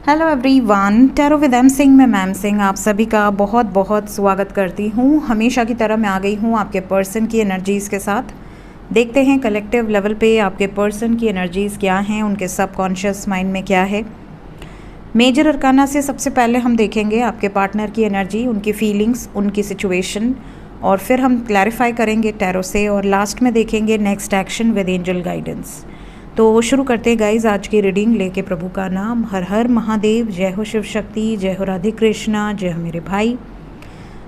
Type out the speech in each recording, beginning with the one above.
Hello everyone, tarot with M Singh में ma'am Singh आप सभी का बहुत बहुत स्वागत करती हूँ। हमेशा की तरह मैं आ गई हूँ आपके पर्सन की एनर्जीज़ के साथ। देखते हैं कलेक्टिव लेवल पे आपके पर्सन की एनर्जीज़ क्या हैं, उनके सबकॉन्शियस माइंड में क्या है। मेजर अरकाना से सबसे पहले हम देखेंगे आपके पार्टनर की एनर्जी, उनकी फीलिंग्स, उनकी सिचुएशन, और फिर हम क्लैरिफाई करेंगे टैरो से, और लास्ट में देखेंगे next action with angel guidance. तो शुरू करते हैं गाइज आज की रीडिंग लेके प्रभु का नाम। हर हर महादेव, जय हो शिव शक्ति, जय हो राधे कृष्णा, जय हो मेरे भाई।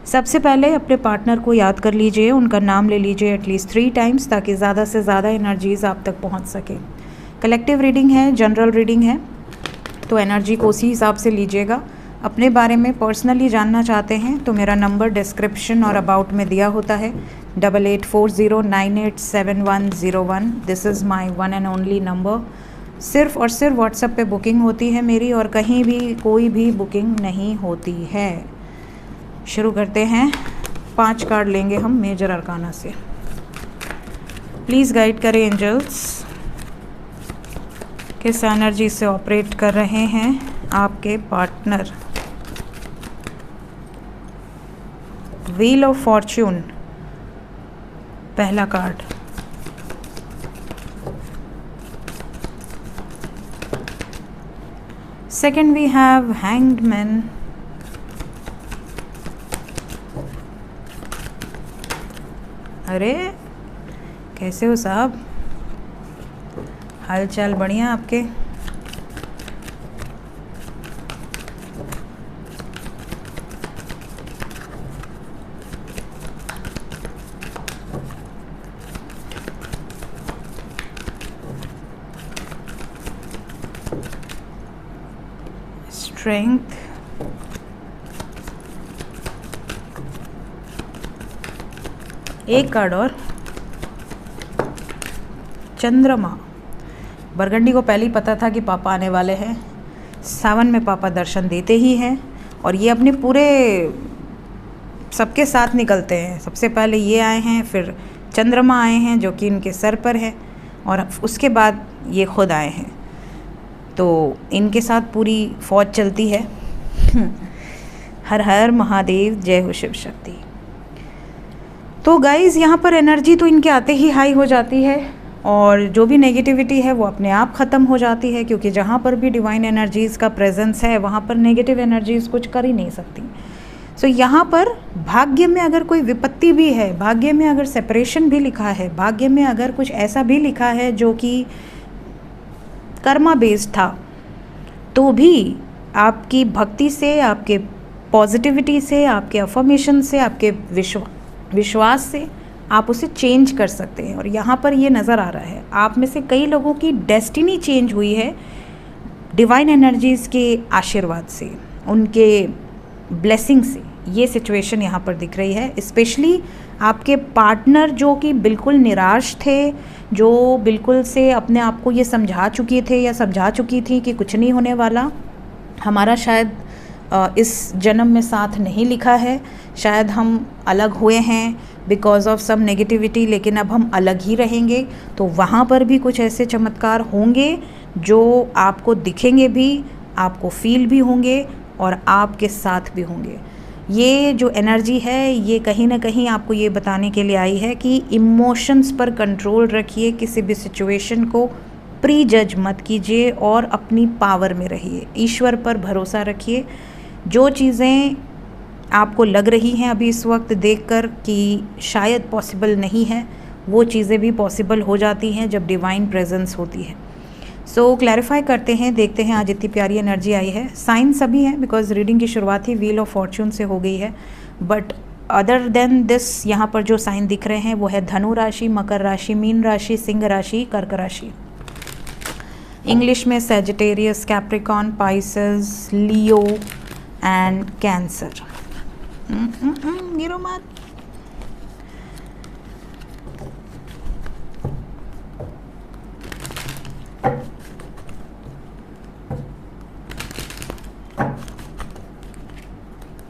सबसे पहले अपने पार्टनर को याद कर लीजिए, उनका नाम ले लीजिए एटलीस्ट 3 टाइम्स ताकि ज़्यादा से ज़्यादा एनर्जीज आप तक पहुंच सके। कलेक्टिव रीडिंग है, जनरल रीडिंग है, तो एनर्जी को उसी हिसाब से लीजिएगा। अपने बारे में पर्सनली जानना चाहते हैं तो मेरा नंबर डिस्क्रिप्शन और अबाउट में दिया होता है 8840987101। This is my one and only number. सिर्फ और सिर्फ व्हाट्सएप पे बुकिंग होती है मेरी, और कहीं भी कोई भी बुकिंग नहीं होती है। शुरू करते हैं। 5 कार्ड लेंगे हम मेजर अरकाना से। प्लीज़ गाइड करें एंजल्स, किस एनर्जी से ऑपरेट कर रहे हैं आपके पार्टनर। व्हील ऑफ फॉर्च्यून पहला card, second we have hanged man, अरे कैसे हो साहब, हाल चाल बढ़िया आपके। स्ट्रेंथ, एक कार्ड और चंद्रमा। बरगंडी को पहले ही पता था कि पापा आने वाले हैं। सावन में पापा दर्शन देते ही हैं, और ये अपने पूरे सबके साथ निकलते हैं। सबसे पहले ये आए हैं, फिर चंद्रमा आए हैं जो कि इनके सर पर है, और उसके बाद ये खुद आए हैं। तो इनके साथ पूरी फौज चलती है। हर हर महादेव, जय हो शिव शक्ति। तो गाइज़ यहाँ पर एनर्जी तो इनके आते ही हाई हो जाती है, और जो भी नेगेटिविटी है वो अपने आप ख़त्म हो जाती है, क्योंकि जहाँ पर भी डिवाइन एनर्जीज़ का प्रेजेंस है वहाँ पर नेगेटिव एनर्जीज़ कुछ कर ही नहीं सकती। सो यहाँ पर भाग्य में अगर कोई विपत्ति भी है, भाग्य में अगर सेपरेशन भी लिखा है, भाग्य में अगर कुछ ऐसा भी लिखा है जो कि कर्मा बेस्ड था, तो भी आपकी भक्ति से, आपके पॉजिटिविटी से, आपके अफर्मेशन से, आपके विश्वास से आप उसे चेंज कर सकते हैं। और यहाँ पर ये नज़र आ रहा है आप में से कई लोगों की डेस्टिनी चेंज हुई है डिवाइन एनर्जीज़ के आशीर्वाद से, उनके ब्लेसिंग से। ये सिचुएशन यहाँ पर दिख रही है। स्पेशली आपके पार्टनर जो कि बिल्कुल निराश थे, जो बिल्कुल से अपने आप को ये समझा चुके थे या समझा चुकी थी कि कुछ नहीं होने वाला, हमारा शायद इस जन्म में साथ नहीं लिखा है, शायद हम अलग हुए हैं बिकॉज ऑफ सम नेगेटिविटी, लेकिन अब हम अलग ही रहेंगे। तो वहाँ पर भी कुछ ऐसे चमत्कार होंगे जो आपको दिखेंगे भी, आपको फील भी होंगे, और आपके साथ भी होंगे। ये जो एनर्जी है ये कहीं ना कहीं आपको ये बताने के लिए आई है कि इमोशंस पर कंट्रोल रखिए, किसी भी सिचुएशन को प्री जज मत कीजिए, और अपनी पावर में रहिए, ईश्वर पर भरोसा रखिए। जो चीज़ें आपको लग रही हैं अभी इस वक्त देखकर कि शायद पॉसिबल नहीं है, वो चीज़ें भी पॉसिबल हो जाती हैं जब डिवाइन प्रेजेंस होती है। सो क्लैरिफाई करते हैं, देखते हैं आज इतनी प्यारी एनर्जी आई है। साइन सभी हैं बिकॉज रीडिंग की शुरुआत ही व्हील ऑफ फॉर्च्यून से हो गई है, बट अदर देन दिस यहाँ पर जो साइन दिख रहे हैं वो है धनु राशि, मकर राशि, मीन राशि, सिंह राशि, कर्क राशि। इंग्लिश में Sagittarius, Capricorn, Pisces, Leo and cancer. गिरो मत।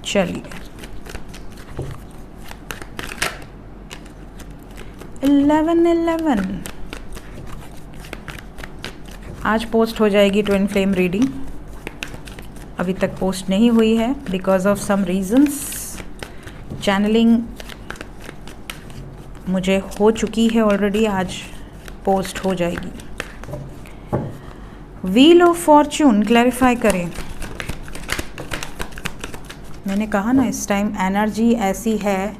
चलिए 11 आज पोस्ट हो जाएगी ट्विन फ्लेम रीडिंग। अभी तक पोस्ट नहीं हुई है because of some reasons. Channelling मुझे हो चुकी है ऑलरेडी, आज पोस्ट हो जाएगी। व्हील ऑफ फॉर्च्यून क्लैरिफाई करें। मैंने कहा ना इस टाइम एनर्जी ऐसी है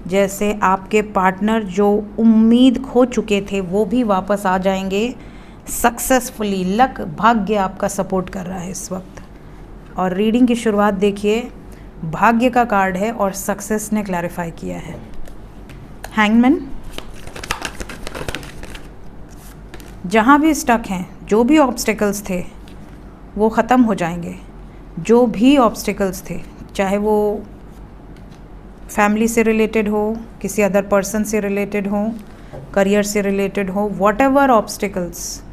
जैसे आपके पार्टनर जो उम्मीद खो चुके थे वो भी वापस आ जाएंगे सक्सेसफुली। लक, भाग्य आपका सपोर्ट कर रहा है इस वक्त। और रीडिंग की शुरुआत देखिए, भाग्य का कार्ड है और सक्सेस ने क्लैरिफाई किया है। हैंगमैन, जहाँ भी स्टक हैं, जो भी ऑब्स्टिकल्स थे वो ख़त्म हो जाएंगे। जो भी ऑब्स्टिकल्स थे, चाहे वो फैमिली से रिलेटेड हो, किसी अदर पर्सन से रिलेटेड हो, करियर से रिलेटेड हो, व्हाटएवर ऑब्स्टिकल्स,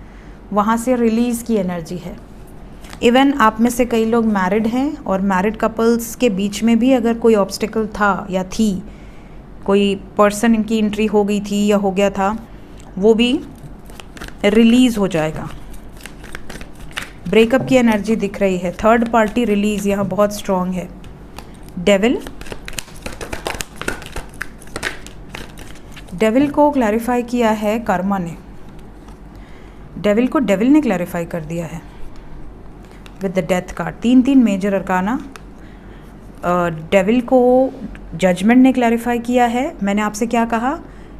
वहाँ से रिलीज़ की एनर्जी है। इवन आप में से कई लोग मैरिड हैं और मैरिड कपल्स के बीच में भी अगर कोई ऑब्स्टिकल था या थी, कोई पर्सन इनकी एंट्री हो गई थी या हो गया था, वो भी रिलीज़ हो जाएगा। ब्रेकअप की एनर्जी दिख रही है। थर्ड पार्टी रिलीज़ यहाँ बहुत स्ट्रॉन्ग है। डेविल को क्लैरिफाई किया है कर्मा ने। डेविल ने क्लैरिफाई कर दिया है with the death card. 3 major arcana. Devil को जजमेंट ने क्लैरिफाई किया है। मैंने आपसे क्या कहा,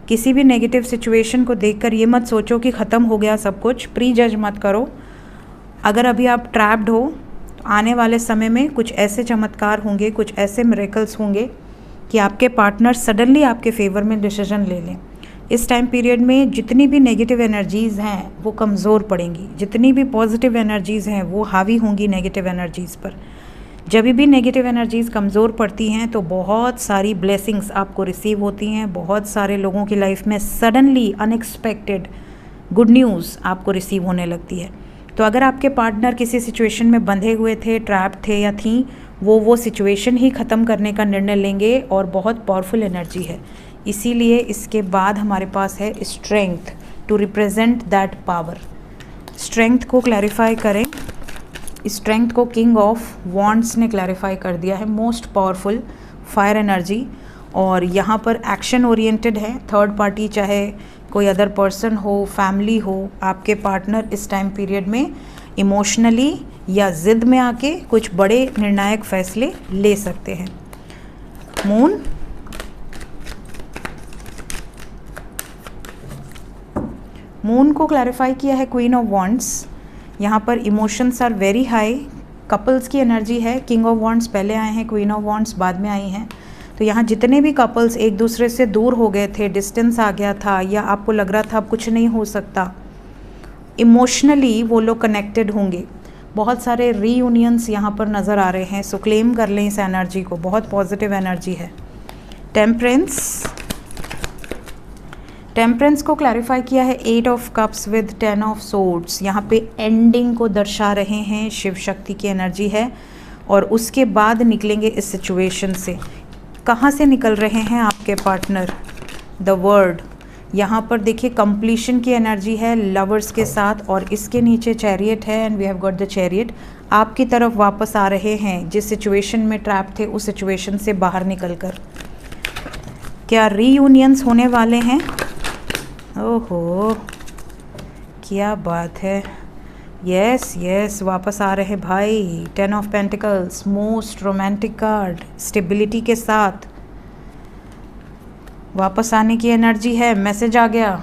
किसी भी नेगेटिव सिचुएशन को देखकर ये मत सोचो कि ख़त्म हो गया सब कुछ, प्री जज मत करो। अगर अभी आप ट्रैप्ड हो तो आने वाले समय में कुछ ऐसे चमत्कार होंगे, कुछ ऐसे मिरेकल्स होंगे कि आपके पार्टनर सडनली आपके फेवर में डिसीजन ले लें। इस टाइम पीरियड में जितनी भी नेगेटिव एनर्जीज़ हैं वो कमज़ोर पड़ेंगी, जितनी भी पॉजिटिव एनर्जीज़ हैं वो हावी होंगी नेगेटिव एनर्जीज़ पर। जब भी नेगेटिव एनर्जीज़ कमज़ोर पड़ती हैं तो बहुत सारी ब्लेसिंग्स आपको रिसीव होती हैं। बहुत सारे लोगों की लाइफ में सडनली अनएक्सपेक्टेड गुड न्यूज़ आपको रिसीव होने लगती है। तो अगर आपके पार्टनर किसी सिचुएशन में बंधे हुए थे, ट्रैप थे या थी, वो सिचुएशन ही ख़त्म करने का निर्णय लेंगे और बहुत पावरफुल एनर्जी है। इसीलिए इसके बाद हमारे पास है strength to represent that power. Strength को क्लैरिफाई करें। स्ट्रेंथ को किंग ऑफ वॉन्ड्स ने क्लैरिफाई कर दिया है, मोस्ट पावरफुल फायर एनर्जी। और यहाँ पर एक्शन ओरिएंटेड है। थर्ड पार्टी, चाहे कोई अदर पर्सन हो, फैमिली हो, आपके पार्टनर इस टाइम पीरियड में इमोशनली या ज़िद में आके कुछ बड़े निर्णायक फैसले ले सकते हैं। मून को क्लैरिफाई किया है क्वीन ऑफ वॉन्ड्स। यहाँ पर emotions are very high. Couples की एनर्जी है। किंग ऑफ वॉन्ड्स पहले आए हैं, क्वीन ऑफ वॉन्ड्स बाद में आई हैं। तो यहाँ जितने भी कपल्स एक दूसरे से दूर हो गए थे, डिस्टेंस आ गया था या आपको लग रहा था अब कुछ नहीं हो सकता, इमोशनली वो लोग कनेक्टेड होंगे। बहुत सारे रीयूनियंस यहाँ पर नज़र आ रहे हैं। सो क्लेम कर लें इस एनर्जी को, बहुत पॉजिटिव एनर्जी है। टेम्परेंस को क्लैरिफाई किया है 8 of cups with 10 of swords. यहाँ पे एंडिंग को दर्शा रहे हैं, शिव शक्ति की एनर्जी है। और उसके बाद निकलेंगे इस सिचुएशन से। कहाँ से निकल रहे हैं आपके पार्टनर? The word. यहाँ पर देखिए कंप्लीशन की एनर्जी है लवर्स के साथ, और इसके नीचे चैरियट है and we have got the chariot. आपकी तरफ वापस आ रहे हैं, जिस सिचुएशन में ट्रैप थे उस सिचुएशन से बाहर निकलकर। क्या रीयूनियंस होने वाले हैं? ओहो, क्या बात है। यस, वापस आ रहे भाई। 10 of pentacles, most romantic card, stability के साथ वापस आने की एनर्जी है। मैसेज आ गया।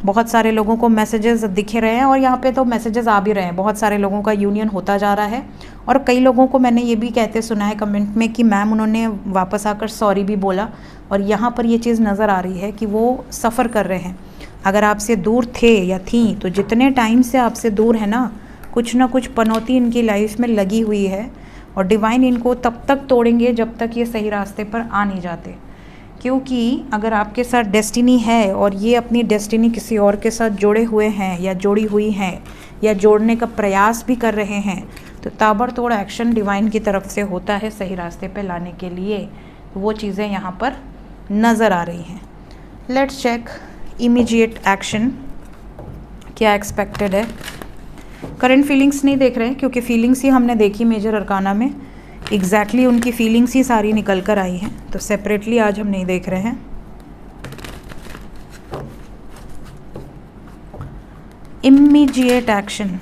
बहुत सारे लोगों को मैसेजेस दिखे रहे हैं और यहाँ पे तो मैसेजेस आ भी रहे हैं। बहुत सारे लोगों का यूनियन होता जा रहा है और कई लोगों को मैंने ये भी कहते सुना है कमेंट में कि मैम उन्होंने वापस आकर सॉरी भी बोला। और यहाँ पर ये चीज़ नज़र आ रही है कि वो सफ़र कर रहे हैं। अगर आपसे दूर थे या थी तो जितने टाइम से आपसे दूर है ना, कुछ ना कुछ पनौती इनकी लाइफ में लगी हुई है और डिवाइन इनको तब तक तोड़ेंगे जब तक ये सही रास्ते पर आ नहीं जाते। क्योंकि अगर आपके साथ डेस्टिनी है और ये अपनी डेस्टिनी किसी और के साथ जुड़े हुए हैं या जुड़ी हुई हैं या जोड़ने का प्रयास भी कर रहे हैं, तो ताबड़तोड़ एक्शन डिवाइन की तरफ से होता है सही रास्ते पे लाने के लिए। वो चीज़ें यहाँ पर नज़र आ रही हैं। लेट्स चेक इमीडिएट एक्शन क्या एक्सपेक्टेड है। करंट फीलिंग्स नहीं देख रहे हैं क्योंकि फीलिंग्स ही हमने देखी मेजर अरकाना में, एग्जैक्टली उनकी फीलिंग्स ही सारी निकल कर आई हैं, तो सेपरेटली आज हम नहीं देख रहे हैं। इमीडिएट एक्शन,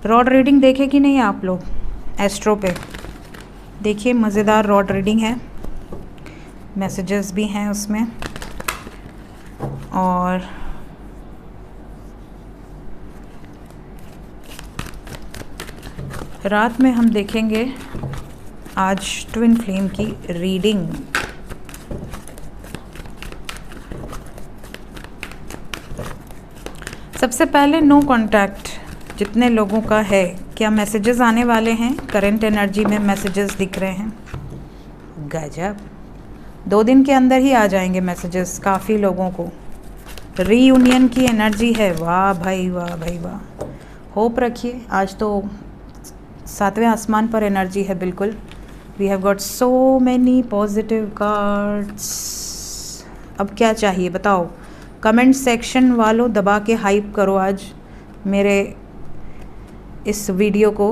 रॉड रीडिंग देखे कि नहीं आप लोग एस्ट्रो पे? देखिए मज़ेदार रॉड रीडिंग है, मैसेजेस भी हैं उसमें, और रात में हम देखेंगे आज ट्विन फ्लेम की रीडिंग। सबसे पहले नो कांटेक्ट जितने लोगों का है, क्या मैसेजेस आने वाले हैं? करंट एनर्जी में मैसेजेस दिख रहे हैं, गजब, 2 दिन के अंदर ही आ जाएंगे मैसेजेस काफ़ी लोगों को। रीयूनियन की एनर्जी है, वाह भाई वाह भाई वाह, होप रखिए, आज तो 7वें आसमान पर एनर्जी है बिल्कुल। We have got so many positive cards. अब क्या चाहिए बताओ? कमेंट सेक्शन वालों दबा के हाइप करो आज मेरे इस वीडियो को।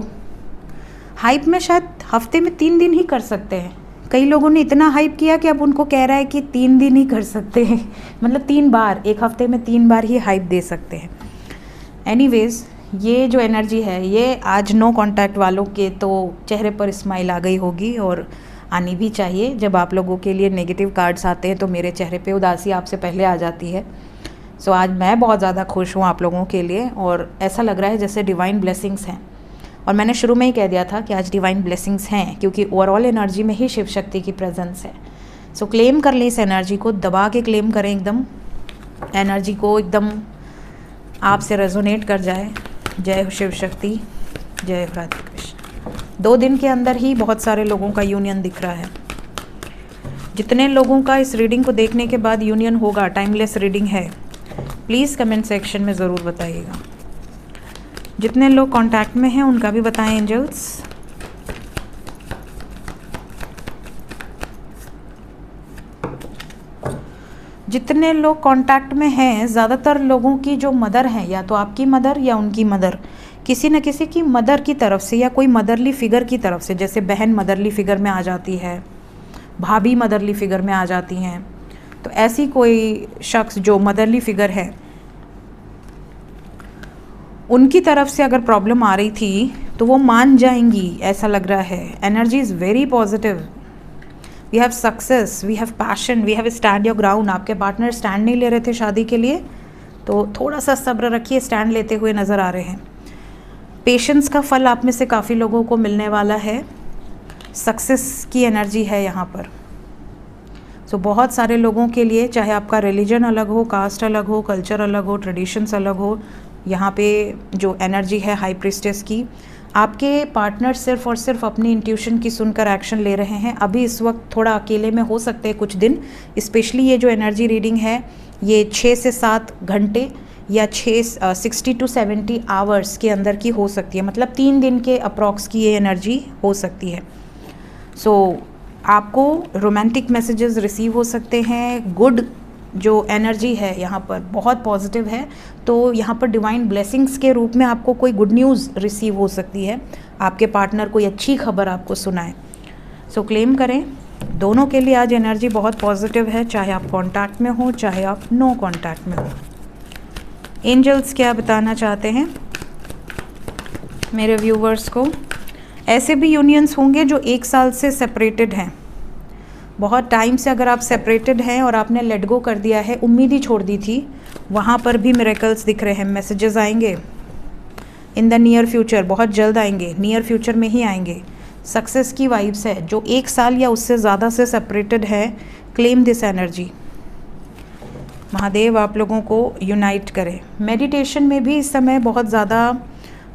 हाइप में शायद हफ्ते में 3 दिन ही कर सकते हैं, कई लोगों ने इतना हाइप किया कि अब उनको कह रहा है कि 3 दिन ही कर सकते हैं, मतलब 3 बार, एक हफ्ते में 3 बार ही हाइप दे सकते हैं। एनीवेज, ये जो एनर्जी है ये आज नो कांटेक्ट वालों के तो चेहरे पर स्माइल आ गई होगी, और आनी भी चाहिए। जब आप लोगों के लिए नेगेटिव कार्ड्स आते हैं तो मेरे चेहरे पे उदासी आपसे पहले आ जाती है। सो आज मैं बहुत ज़्यादा खुश हूँ आप लोगों के लिए, और ऐसा लग रहा है जैसे डिवाइन ब्लेसिंग्स हैं। और मैंने शुरू में ही कह दिया था कि आज डिवाइन ब्लेसिंग्स हैं, क्योंकि ओवरऑल एनर्जी में ही शिव शक्ति की प्रेजेंस है। सो क्लेम कर लें इस एनर्जी को, दबा के क्लेम करें, एकदम एनर्जी को एकदम आपसे रेजोनेट कर जाए। जय शिव शक्ति, जय राधे कृष्ण। 2 दिन के अंदर ही बहुत सारे लोगों का यूनियन दिख रहा है। जितने लोगों का इस रीडिंग को देखने के बाद यूनियन होगा, टाइमलेस रीडिंग है, प्लीज़ कमेंट सेक्शन में ज़रूर बताइएगा। जितने लोग कांटेक्ट में हैं उनका भी बताएं एंजल्स। जितने लोग कांटेक्ट में हैं, ज़्यादातर लोगों की जो मदर हैं, या तो आपकी मदर या उनकी मदर, किसी न किसी की मदर की तरफ से या कोई मदरली फिगर की तरफ से, जैसे बहन मदरली फिगर में आ जाती है, भाभी मदरली फिगर में आ जाती हैं, तो ऐसी कोई शख्स जो मदरली फिगर है उनकी तरफ से अगर प्रॉब्लम आ रही थी तो वो मान जाएंगी, ऐसा लग रहा है। Energy is very positive. We have success, we have passion, we have stand your ground. आपके पार्टनर स्टैंड नहीं ले रहे थे शादी के लिए, तो थोड़ा सा सब्र रखिए, स्टैंड लेते हुए नज़र आ रहे हैं। पेशेंस का फल आप में से काफ़ी लोगों को मिलने वाला है। सक्सेस की एनर्जी है यहाँ पर। सो बहुत सारे लोगों के लिए, चाहे आपका रिलीजन अलग हो, कास्ट अलग हो, कल्चर अलग हो, ट्रेडिशंस अलग हो, यहाँ पे जो एनर्जी है हाई प्रीस्टेस की, आपके पार्टनर सिर्फ और सिर्फ अपनी इंट्यूशन की सुनकर एक्शन ले रहे हैं। अभी इस वक्त थोड़ा अकेले में हो सकते हैं कुछ दिन, स्पेशली ये जो एनर्जी रीडिंग है ये 6 से 7 घंटे या 60 to 70 आवर्स के अंदर की हो सकती है, मतलब 3 दिन के अप्रॉक्स की ये एनर्जी हो सकती है। सो आपको रोमांटिक मैसेजेस रिसीव हो सकते हैं। गुड जो एनर्जी है यहाँ पर बहुत पॉजिटिव है, तो यहाँ पर डिवाइन ब्लेसिंग्स के रूप में आपको कोई गुड न्यूज़ रिसीव हो सकती है, आपके पार्टनर कोई अच्छी खबर आपको सुनाए। सो क्लेम करें, दोनों के लिए आज एनर्जी बहुत पॉजिटिव है, चाहे आप कांटेक्ट में हो चाहे आप नो कांटेक्ट में हो। एंजल्स क्या बताना चाहते हैं मेरे व्यूवर्स को? ऐसे भी यूनियंस होंगे जो 1 साल से सेपरेटेड हैं, बहुत टाइम से अगर आप सेपरेटेड हैं और आपने लेट गो कर दिया है, उम्मीद ही छोड़ दी थी, वहाँ पर भी मिरेकल्स दिख रहे हैं। मैसेजेस आएंगे इन द नियर फ्यूचर, बहुत जल्द आएंगे, नियर फ्यूचर में ही आएंगे। सक्सेस की वाइब्स है। जो 1 साल या उससे ज़्यादा से सेपरेटेड है, क्लेम दिस एनर्जी। महादेव आप लोगों को यूनाइट करे। मेडिटेशन में भी इस समय बहुत ज़्यादा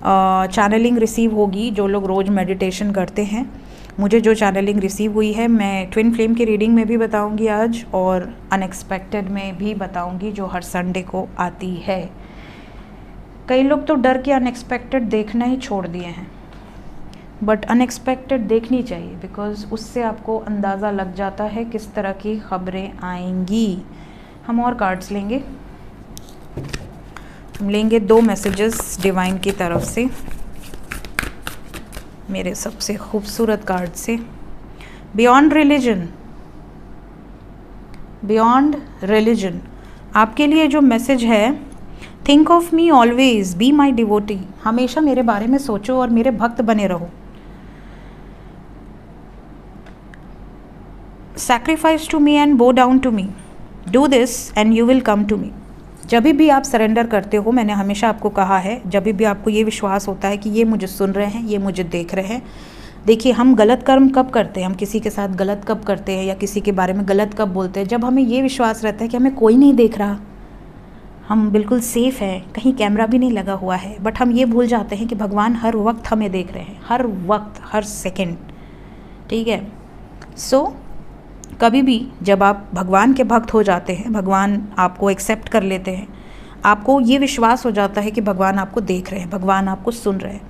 चैनलिंग रिसीव होगी। जो लोग रोज़ मेडिटेशन करते हैं, मुझे जो चैनलिंग रिसीव हुई है मैं ट्विन फ्लेम की रीडिंग में भी बताऊंगी आज, और अनएक्सपेक्टेड में भी बताऊंगी जो हर संडे को आती है। कई लोग तो डर के अनएक्सपेक्टेड देखना ही छोड़ दिए हैं, बट अनएक्सपेक्टेड देखनी चाहिए, बिकॉज़ उससे आपको अंदाज़ा लग जाता है किस तरह की खबरें आएंगी। हम और कार्ड्स लेंगे। हम लेंगे 2 मैसेजेस डिवाइन की तरफ से, मेरे सबसे खूबसूरत कार्ड से। बियॉन्ड रिलीजन, बियॉन्ड रिलीजन आपके लिए जो मैसेज है, think of me always, be my devotee, हमेशा मेरे बारे में सोचो और मेरे भक्त बने रहो। Sacrifice to me and bow down to me, do this and you will come to me. जब भी आप सरेंडर करते हो, मैंने हमेशा आपको कहा है, जब भी आपको ये विश्वास होता है कि ये मुझे सुन रहे हैं, ये मुझे देख रहे हैं। देखिए, हम गलत कर्म कब करते हैं, हम किसी के साथ गलत कब करते हैं या किसी के बारे में गलत कब बोलते हैं, जब हमें ये विश्वास रहता है कि हमें कोई नहीं देख रहा, हम बिल्कुल सेफ़ हैं, कहीं कैमरा भी नहीं लगा हुआ है। बट हम ये भूल जाते हैं कि भगवान हर वक्त हमें देख रहे हैं, हर वक्त, हर सेकंड। ठीक है। सो कभी भी जब आप भगवान के भक्त हो जाते हैं, भगवान आपको एक्सेप्ट कर लेते हैं, आपको ये विश्वास हो जाता है कि भगवान आपको देख रहे हैं, भगवान आपको सुन रहे हैं,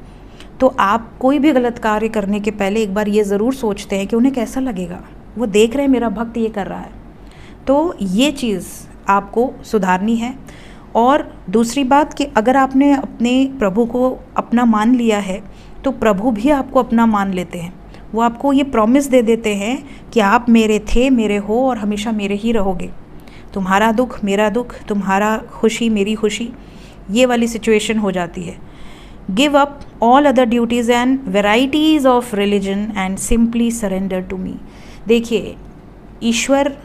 तो आप कोई भी गलत कार्य करने के पहले एक बार ये ज़रूर सोचते हैं कि उन्हें कैसा लगेगा, वो देख रहे हैं मेरा भक्त ये कर रहा है। तो ये चीज़ आपको सुधारनी है। और दूसरी बात कि अगर आपने अपने प्रभु को अपना मान लिया है, तो प्रभु भी आपको अपना मान लेते हैं। वो आपको ये प्रॉमिस दे देते हैं कि आप मेरे थे, मेरे हो और हमेशा मेरे ही रहोगे। तुम्हारा दुख मेरा दुख, तुम्हारा खुशी मेरी खुशी, ये वाली सिचुएशन हो जाती है। Give up all other duties and varieties of religion and simply surrender to me. देखिए, ईश्वर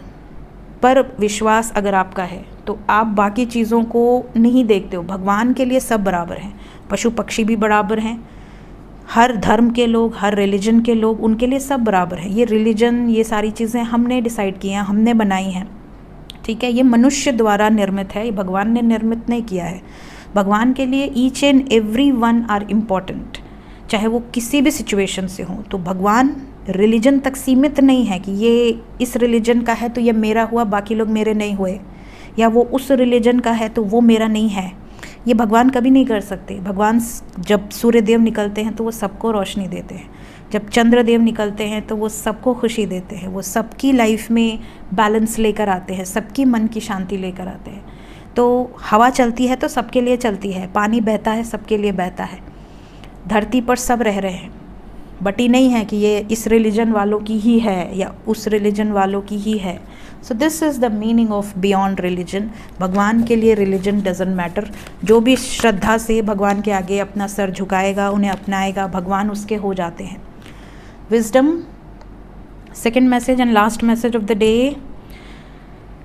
पर विश्वास अगर आपका है तो आप बाकी चीज़ों को नहीं देखते हो। भगवान के लिए सब बराबर हैं, पशु पक्षी भी बराबर हैं, हर धर्म के लोग, हर रिलीजन के लोग, उनके लिए सब बराबर हैं। ये रिलीजन, ये सारी चीज़ें हमने डिसाइड की हैं, हमने बनाई हैं। ठीक है, ये मनुष्य द्वारा निर्मित है, ये भगवान ने निर्मित नहीं किया है। भगवान के लिए each and every one are important, चाहे वो किसी भी सिचुएशन से हो। तो भगवान रिलीजन तक सीमित नहीं है कि ये इस रिलीजन का है तो ये मेरा हुआ, बाकी लोग मेरे नहीं हुए, या वो उस रिलीजन का है तो वो मेरा नहीं है। ये भगवान कभी नहीं कर सकते। भगवान जब सूर्यदेव निकलते हैं तो वो सबको रोशनी देते हैं, जब चंद्रदेव निकलते हैं तो वो सबको खुशी देते हैं, वो सबकी लाइफ में बैलेंस लेकर आते हैं, सबकी मन की शांति लेकर आते हैं। तो हवा चलती है तो सबके लिए चलती है, पानी बहता है सबके लिए बहता है, धरती पर सब रह रहे हैं। बटी नहीं है कि ये इस रिलीजन वालों की ही है या उस रिलीजन वालों की ही है। So this is the meaning of beyond religion. भगवान के लिए रिलीजन डजंट मैटर। जो भी श्रद्धा से भगवान के आगे अपना सर झुकाएगा, उन्हें अपनाएगा, भगवान उसके हो जाते हैं। Wisdom, second message and last message of the day.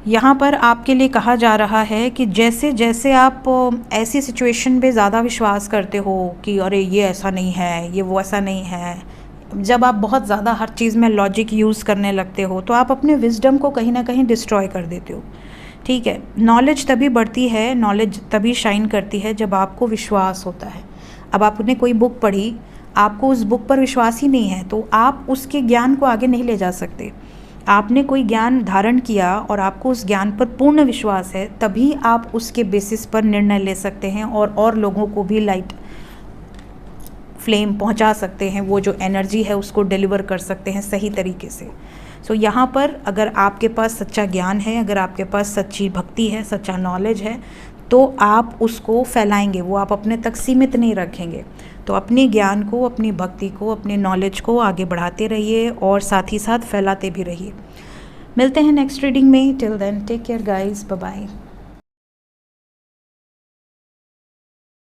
यहाँ पर आपके लिए कहा जा रहा है कि जैसे जैसे आप ऐसी सिचुएशन पे ज़्यादा विश्वास करते हो कि अरे ये ऐसा नहीं है, ये वो ऐसा नहीं है, जब आप बहुत ज़्यादा हर चीज़ में लॉजिक यूज़ करने लगते हो तो आप अपने विजडम को कहीं ना कहीं डिस्ट्रॉय कर देते हो। ठीक है, नॉलेज तभी बढ़ती है, नॉलेज तभी शाइन करती है जब आपको विश्वास होता है। अब आपने कोई बुक पढ़ी, आपको उस बुक पर विश्वास ही नहीं है तो आप उसके ज्ञान को आगे नहीं ले जा सकते। आपने कोई ज्ञान धारण किया और आपको उस ज्ञान पर पूर्ण विश्वास है, तभी आप उसके बेसिस पर निर्णय ले सकते हैं और लोगों को भी लाइट फ्लेम पहुंचा सकते हैं, वो जो एनर्जी है उसको डिलीवर कर सकते हैं सही तरीके से। सो यहाँ पर अगर आपके पास सच्चा ज्ञान है, अगर आपके पास सच्ची भक्ति है, सच्चा नॉलेज है, तो आप उसको फैलाएंगे, वो आप अपने तक सीमित नहीं रखेंगे। तो अपने ज्ञान को, अपनी भक्ति को, अपने नॉलेज को आगे बढ़ाते रहिए और साथ ही साथ फैलाते भी रहिए। मिलते हैं नेक्स्ट रीडिंग में। Till then take care guys, bye bye.